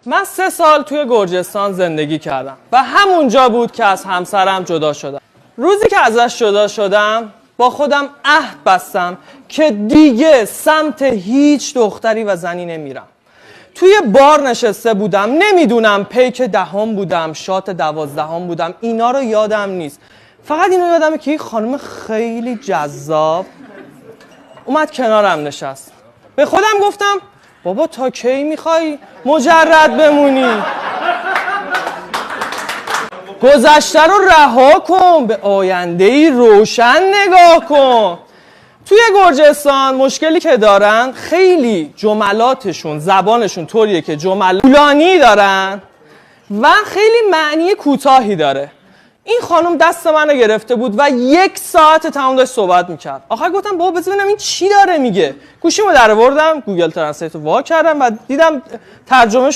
من 3 سال توی گرجستان زندگی کردم و همونجا بود که از همسرم جدا شدم. روزی که ازش جدا شدم با خودم عهد بستم که دیگه سمت هیچ دختری و زنی نمیرم. توی بار نشسته بودم، نمیدونم پیک 10 بودم، شات 12 بودم، اینا رو یادم نیست. فقط اینو یادمه که این خانم خیلی جذاب اومد کنارم نشست. به خودم گفتم بابا تا کی میخوای مجرد بمونی؟ گذشته رو رها کن، به آینده‌ای روشن نگاه کن. توی گرجستان مشکلی که دارن خیلی جملاتشون زبانشون طوریه که جمل طولانی دارن و خیلی معنی کوتاهی داره. این خانم دست منو گرفته بود و 1 ساعت تمام داشت صحبت میکرد. آخر گفتم بابا بذار ببینم این چی داره میگه. گوشیمو درآوردم، گوگل ترنسلیت رو وا کردم و دیدم ترجمه